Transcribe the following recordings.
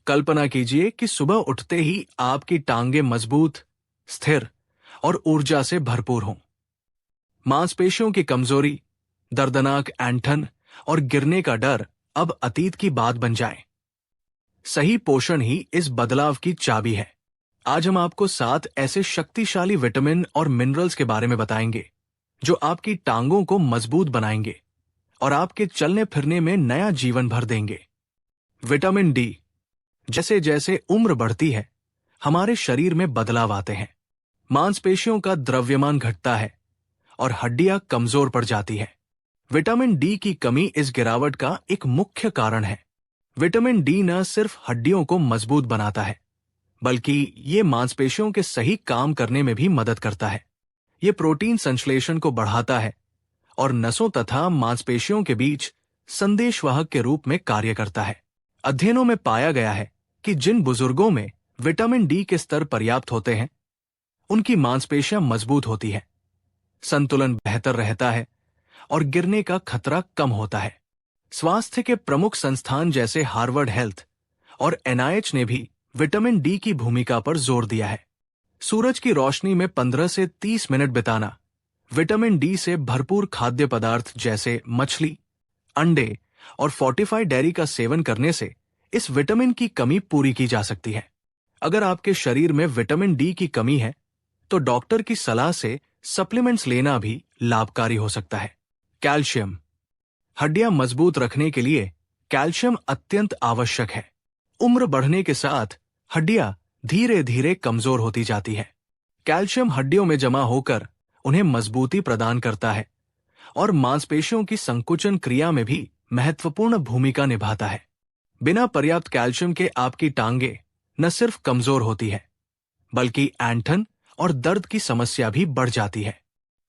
कल्पना कीजिए कि सुबह उठते ही आपकी टांगें मजबूत, स्थिर और ऊर्जा से भरपूर हों। मांसपेशियों की कमजोरी, दर्दनाक ऐंठन और गिरने का डर अब अतीत की बात बन जाए। सही पोषण ही इस बदलाव की चाबी है। आज हम आपको 7 ऐसे शक्तिशाली विटामिन और मिनरल्स के बारे में बताएंगे जो आपकी टांगों को मजबूत बनाएंगे और आपके चलने फिरने में नया जीवन भर देंगे। Vitamin D. जैसे जैसे उम्र बढ़ती है, हमारे शरीर में बदलाव आते हैं। मांसपेशियों का द्रव्यमान घटता है और हड्डियां कमजोर पड़ जाती है। विटामिन डी की कमी इस गिरावट का एक मुख्य कारण है। विटामिन डी न सिर्फ हड्डियों को मजबूत बनाता है, बल्कि ये मांसपेशियों के सही काम करने में भी मदद करता है। ये प्रोटीन संश्लेषण को बढ़ाता है और नसों तथा मांसपेशियों के बीच संदेशवाहक के रूप में कार्य करता है। अध्ययनों में पाया गया है कि जिन बुजुर्गों में विटामिन डी के स्तर पर्याप्त होते हैं, उनकी मांसपेशियां मजबूत होती हैं, संतुलन बेहतर रहता है और गिरने का खतरा कम होता है। स्वास्थ्य के प्रमुख संस्थान जैसे हार्वर्ड हेल्थ और एनआईएच ने भी विटामिन डी की भूमिका पर जोर दिया है। सूरज की रोशनी में 15 से 30 मिनट बिताना, विटामिन डी से भरपूर खाद्य पदार्थ जैसे मछली, अंडे और फोर्टिफाइड डेयरी का सेवन करने से इस विटामिन की कमी पूरी की जा सकती है। अगर आपके शरीर में विटामिन डी की कमी है, तो डॉक्टर की सलाह से सप्लीमेंट्स लेना भी लाभकारी हो सकता है। कैल्शियम। हड्डियां मजबूत रखने के लिए कैल्शियम अत्यंत आवश्यक है। उम्र बढ़ने के साथ हड्डियां धीरे धीरे कमजोर होती जाती है। कैल्शियम हड्डियों में जमा होकर उन्हें मजबूती प्रदान करता है और मांसपेशियों की संकुचन क्रिया में भी महत्वपूर्ण भूमिका निभाता है। बिना पर्याप्त कैल्शियम के आपकी टांगें न सिर्फ कमजोर होती है, बल्कि ऐंठन और दर्द की समस्या भी बढ़ जाती है।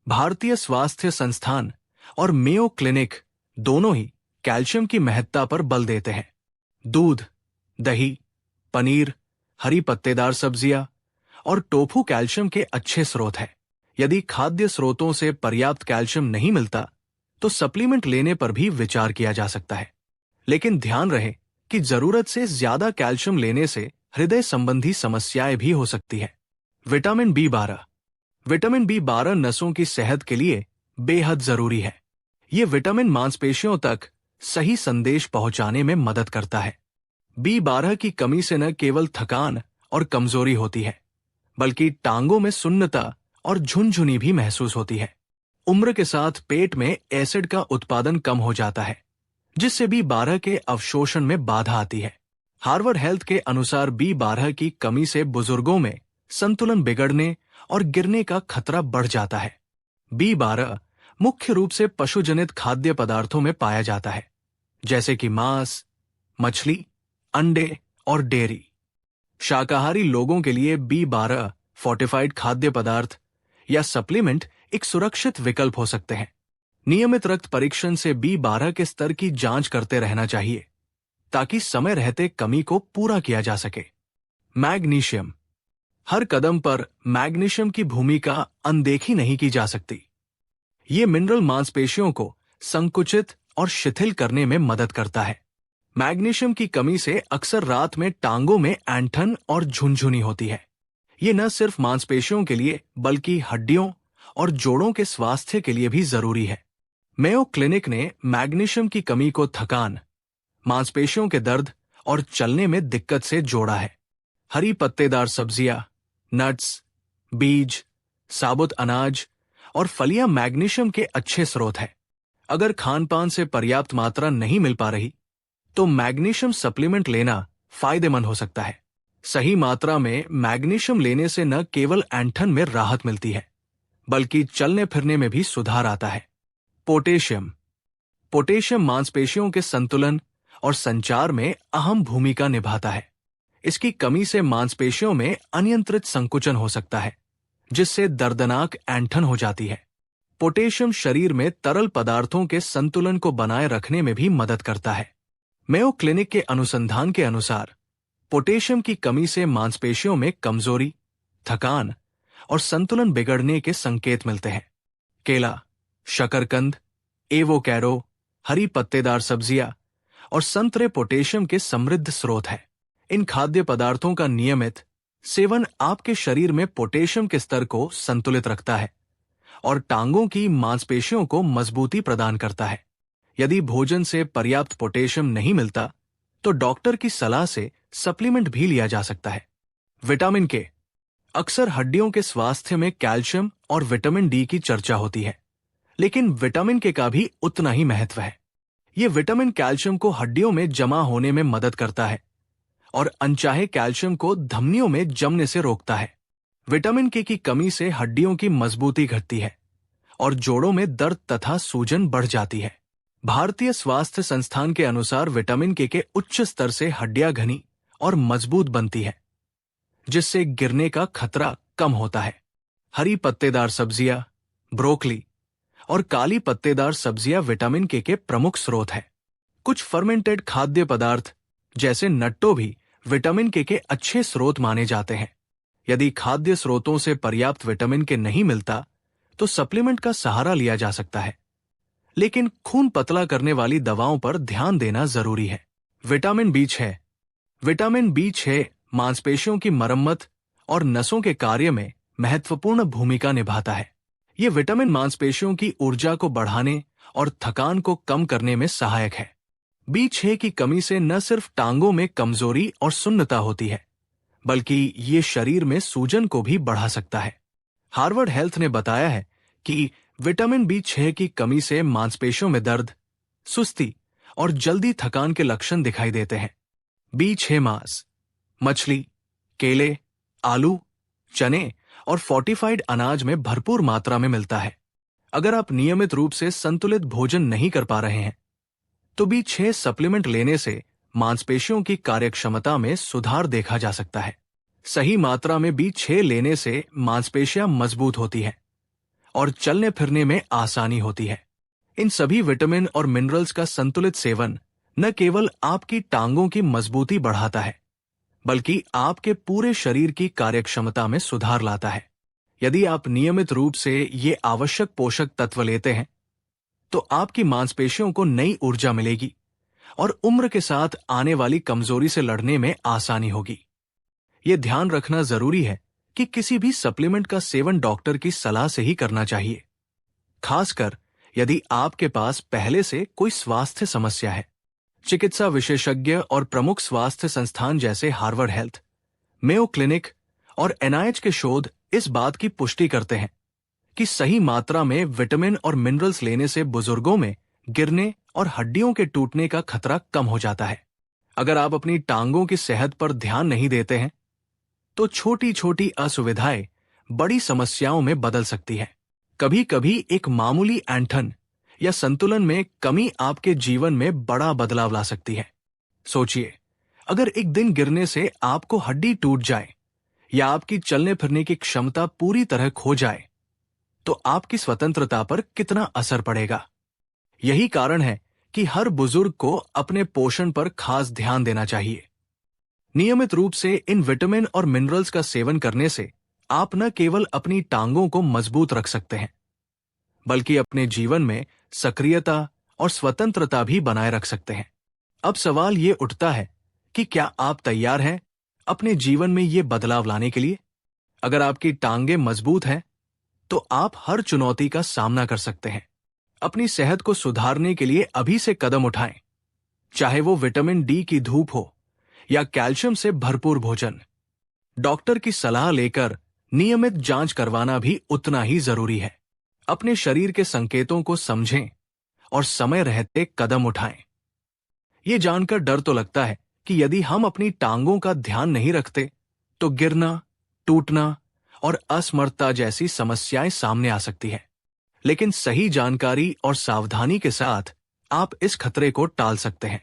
भारतीय स्वास्थ्य संस्थान और मेयो क्लिनिक दोनों ही कैल्शियम की महत्ता पर बल देते हैं। दूध, दही, पनीर, हरी पत्तेदार सब्जियां और टोफू कैल्शियम के अच्छे स्रोत हैं। यदि खाद्य स्रोतों से पर्याप्त कैल्शियम नहीं मिलता, तो सप्लीमेंट लेने पर भी विचार किया जा सकता है। लेकिन ध्यान रहे कि जरूरत से ज्यादा कैल्शियम लेने से हृदय संबंधी समस्याएं भी हो सकती है। Vitamin B 12। विटामिन बी 12 नसों की सेहत के लिए बेहद जरूरी है। ये विटामिन मांसपेशियों तक सही संदेश पहुंचाने में मदद करता है। बी 12 की कमी से न केवल थकान और कमजोरी होती है, बल्कि टांगों में सुन्नता और झुनझुनी भी महसूस होती है। उम्र के साथ पेट में एसिड का उत्पादन कम हो जाता है, जिससे बी 12 के अवशोषण में बाधा आती है। हार्वर्ड हेल्थ के अनुसार बी 12 की कमी से बुजुर्गों में संतुलन बिगड़ने और गिरने का खतरा बढ़ जाता है। बी 12 मुख्य रूप से पशुजनित खाद्य पदार्थों में पाया जाता है, जैसे कि मांस, मछली, अंडे और डेयरी। शाकाहारी लोगों के लिए बी 12 फोर्टिफाइड खाद्य पदार्थ या सप्लीमेंट एक सुरक्षित विकल्प हो सकते हैं। नियमित रक्त परीक्षण से बी 12 के स्तर की जांच करते रहना चाहिए, ताकि समय रहते कमी को पूरा किया जा सके। मैग्नीशियम। हर कदम पर मैग्नीशियम की भूमिका अनदेखी नहीं की जा सकती। ये मिनरल मांसपेशियों को संकुचित और शिथिल करने में मदद करता है। मैग्नीशियम की कमी से अक्सर रात में टांगों में ऐंठन और झुनझुनी होती है। ये न सिर्फ मांसपेशियों के लिए, बल्कि हड्डियों और जोड़ों के स्वास्थ्य के लिए भी जरूरी है। मेयो क्लिनिक ने मैग्नीशियम की कमी को थकान, मांसपेशियों के दर्द और चलने में दिक्कत से जोड़ा है। हरी पत्तेदार सब्जियां, नट्स, बीज, साबुत अनाज और फलियां मैग्नीशियम के अच्छे स्रोत हैं। अगर खानपान से पर्याप्त मात्रा नहीं मिल पा रही, तो मैग्नीशियम सप्लीमेंट लेना फायदेमंद हो सकता है। सही मात्रा में मैग्नीशियम लेने से न केवल ऐंठन में राहत मिलती है, बल्कि चलने फिरने में भी सुधार आता है। पोटेशियम। पोटेशियम मांसपेशियों के संतुलन और संचार में अहम भूमिका निभाता है। इसकी कमी से मांसपेशियों में अनियंत्रित संकुचन हो सकता है, जिससे दर्दनाक ऐंठन हो जाती है। पोटेशियम शरीर में तरल पदार्थों के संतुलन को बनाए रखने में भी मदद करता है। मेयो क्लिनिक के अनुसंधान के अनुसार पोटेशियम की कमी से मांसपेशियों में कमजोरी, थकान और संतुलन बिगड़ने के संकेत मिलते हैं। केला, शकरकंद, एवोकैडो, हरी पत्तेदार सब्जियां और संतरे पोटेशियम के समृद्ध स्रोत हैं। इन खाद्य पदार्थों का नियमित सेवन आपके शरीर में पोटेशियम के स्तर को संतुलित रखता है और टांगों की मांसपेशियों को मजबूती प्रदान करता है। यदि भोजन से पर्याप्त पोटेशियम नहीं मिलता तो डॉक्टर की सलाह से सप्लीमेंट भी लिया जा सकता है। विटामिन के। अक्सर हड्डियों के स्वास्थ्य में कैल्शियम और विटामिन डी की चर्चा होती है, लेकिन विटामिन के का भी उतना ही महत्व है। यह विटामिन कैल्शियम को हड्डियों में जमा होने में मदद करता है और अनचाहे कैल्शियम को धमनियों में जमने से रोकता है। विटामिन के की कमी से हड्डियों की मजबूती घटती है और जोड़ों में दर्द तथा सूजन बढ़ जाती है। भारतीय स्वास्थ्य संस्थान के अनुसार विटामिन के उच्च स्तर से हड्डियां घनी और मजबूत बनती है, जिससे गिरने का खतरा कम होता है। हरी पत्तेदार सब्जियां, ब्रोकली और काली पत्तेदार सब्जियां विटामिन के प्रमुख स्रोत है। कुछ फर्मेंटेड खाद्य पदार्थ जैसे नट्टो भी विटामिन के अच्छे स्रोत माने जाते हैं। यदि खाद्य स्रोतों से पर्याप्त विटामिन के नहीं मिलता तो सप्लीमेंट का सहारा लिया जा सकता है, लेकिन खून पतला करने वाली दवाओं पर ध्यान देना जरूरी है। Vitamin B6. विटामिन बी6 मांसपेशियों की मरम्मत और नसों के कार्य में महत्वपूर्ण भूमिका निभाता है। यह विटामिन मांसपेशियों की ऊर्जा को बढ़ाने और थकान को कम करने में सहायक है। बी6 की कमी से न सिर्फ टांगों में कमजोरी और सुन्नता होती है, बल्कि ये शरीर में सूजन को भी बढ़ा सकता है। हार्वर्ड हेल्थ ने बताया है कि विटामिन बी6 की कमी से मांसपेशियों में दर्द, सुस्ती और जल्दी थकान के लक्षण दिखाई देते हैं। बी6 मांस मछली, केले, आलू, चने और फोर्टिफाइड अनाज में भरपूर मात्रा में मिलता है। अगर आप नियमित रूप से संतुलित भोजन नहीं कर पा रहे हैं तो बी6 सप्लीमेंट लेने से मांसपेशियों की कार्यक्षमता में सुधार देखा जा सकता है। सही मात्रा में बी6 लेने से मांसपेशियां मजबूत होती हैं और चलने फिरने में आसानी होती है। इन सभी विटामिन और मिनरल्स का संतुलित सेवन न केवल आपकी टांगों की मजबूती बढ़ाता है, बल्कि आपके पूरे शरीर की कार्यक्षमता में सुधार लाता है। यदि आप नियमित रूप से ये आवश्यक पोषक तत्व लेते हैं तो आपकी मांसपेशियों को नई ऊर्जा मिलेगी और उम्र के साथ आने वाली कमजोरी से लड़ने में आसानी होगी। यह ध्यान रखना जरूरी है कि किसी भी सप्लीमेंट का सेवन डॉक्टर की सलाह से ही करना चाहिए, खासकर यदि आपके पास पहले से कोई स्वास्थ्य समस्या है। चिकित्सा विशेषज्ञ और प्रमुख स्वास्थ्य संस्थान जैसे हार्वर्ड हेल्थ, मेयो क्लिनिक और एनआईएच के शोध इस बात की पुष्टि करते हैं कि सही मात्रा में विटामिन और मिनरल्स लेने से बुजुर्गों में गिरने और हड्डियों के टूटने का खतरा कम हो जाता है। अगर आप अपनी टांगों की सेहत पर ध्यान नहीं देते हैं तो छोटी छोटी असुविधाएं बड़ी समस्याओं में बदल सकती है। कभी कभी एक मामूली ऐंठन या संतुलन में कमी आपके जीवन में बड़ा बदलाव ला सकती है। सोचिए, अगर एक दिन गिरने से आपको हड्डी टूट जाए या आपकी चलने फिरने की क्षमता पूरी तरह खो जाए तो आपकी स्वतंत्रता पर कितना असर पड़ेगा। यही कारण है कि हर बुजुर्ग को अपने पोषण पर खास ध्यान देना चाहिए। नियमित रूप से इन विटामिन और मिनरल्स का सेवन करने से आप न केवल अपनी टांगों को मजबूत रख सकते हैं, बल्कि अपने जीवन में सक्रियता और स्वतंत्रता भी बनाए रख सकते हैं। अब सवाल ये उठता है कि क्या आप तैयार हैं अपने जीवन में ये बदलाव लाने के लिए? अगर आपकी टांगें मजबूत हैं तो आप हर चुनौती का सामना कर सकते हैं। अपनी सेहत को सुधारने के लिए अभी से कदम उठाएं, चाहे वो विटामिन डी की धूप हो या कैल्शियम से भरपूर भोजन। डॉक्टर की सलाह लेकर नियमित जांच करवाना भी उतना ही जरूरी है। अपने शरीर के संकेतों को समझें और समय रहते कदम उठाएं। ये जानकर डर तो लगता है कि यदि हम अपनी टांगों का ध्यान नहीं रखते तो गिरना, टूटना और असमर्थता जैसी समस्याएं सामने आ सकती हैं। लेकिन सही जानकारी और सावधानी के साथ आप इस खतरे को टाल सकते हैं।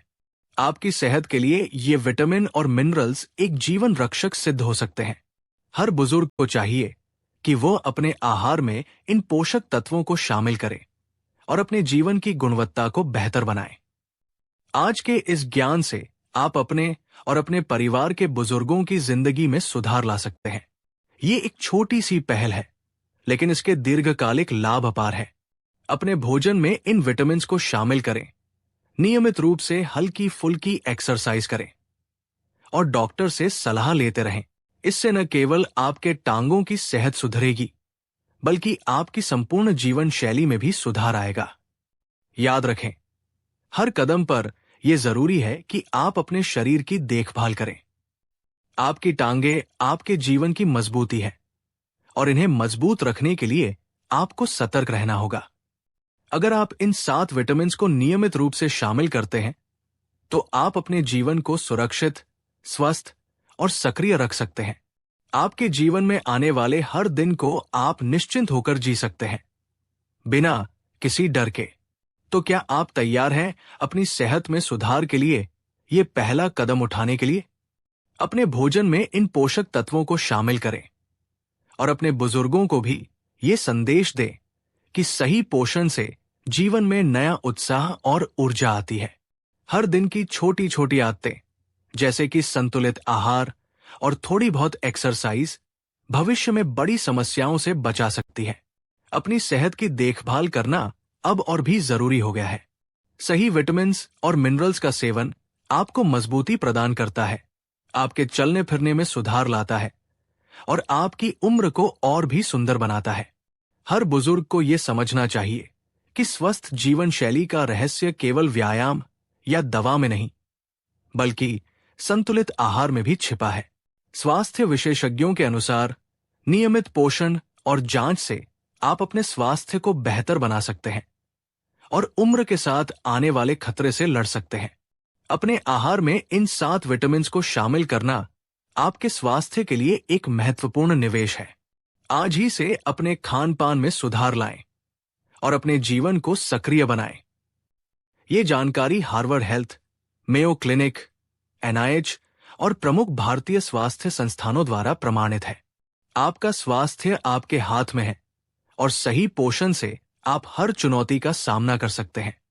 आपकी सेहत के लिए ये विटामिन और मिनरल्स एक जीवन रक्षक सिद्ध हो सकते हैं। हर बुजुर्ग को चाहिए कि वो अपने आहार में इन पोषक तत्वों को शामिल करे और अपने जीवन की गुणवत्ता को बेहतर बनाए। आज के इस ज्ञान से आप अपने और अपने परिवार के बुजुर्गों की जिंदगी में सुधार ला सकते हैं। ये एक छोटी सी पहल है, लेकिन इसके दीर्घकालिक लाभ अपार है। अपने भोजन में इन विटामिन्स को शामिल करें, नियमित रूप से हल्की फुल्की एक्सरसाइज करें और डॉक्टर से सलाह लेते रहें। इससे न केवल आपके टांगों की सेहत सुधरेगी, बल्कि आपकी संपूर्ण जीवन शैली में भी सुधार आएगा। याद रखें, हर कदम पर यह जरूरी है कि आप अपने शरीर की देखभाल करें। आपकी टांगें आपके जीवन की मजबूती है, और इन्हें मजबूत रखने के लिए आपको सतर्क रहना होगा। अगर आप इन 7 विटामिन्स को नियमित रूप से शामिल करते हैं, तो आप अपने जीवन को सुरक्षित, स्वस्थ और सक्रिय रख सकते हैं। आपके जीवन में आने वाले हर दिन को आप निश्चिंत होकर जी सकते हैं, बिना किसी डर के। तो क्या आप तैयार हैं अपनी सेहत में सुधार के लिए ये पहला कदम उठाने के लिए? अपने भोजन में इन पोषक तत्वों को शामिल करें और अपने बुजुर्गों को भी ये संदेश दें कि सही पोषण से जीवन में नया उत्साह और ऊर्जा आती है। हर दिन की छोटी छोटी आदतें, जैसे कि संतुलित आहार और थोड़ी बहुत एक्सरसाइज, भविष्य में बड़ी समस्याओं से बचा सकती है। अपनी सेहत की देखभाल करना अब और भी जरूरी हो गया है। सही विटामिन्स और मिनरल्स का सेवन आपको मजबूती प्रदान करता है, आपके चलने फिरने में सुधार लाता है और आपकी उम्र को और भी सुंदर बनाता है। हर बुजुर्ग को यह समझना चाहिए कि स्वस्थ जीवन शैली का रहस्य केवल व्यायाम या दवा में नहीं, बल्कि संतुलित आहार में भी छिपा है। स्वास्थ्य विशेषज्ञों के अनुसार नियमित पोषण और जांच से आप अपने स्वास्थ्य को बेहतर बना सकते हैं और उम्र के साथ आने वाले खतरे से लड़ सकते हैं। अपने आहार में इन 7 विटामिन्स को शामिल करना आपके स्वास्थ्य के लिए एक महत्वपूर्ण निवेश है। आज ही से अपने खान पान में सुधार लाएं और अपने जीवन को सक्रिय बनाएं। ये जानकारी Harvard health, Mayo clinic, NIH और प्रमुख भारतीय स्वास्थ्य संस्थानों द्वारा प्रमाणित है। आपका स्वास्थ्य आपके हाथ में है और सही पोषण से आप हर चुनौती का सामना कर सकते हैं।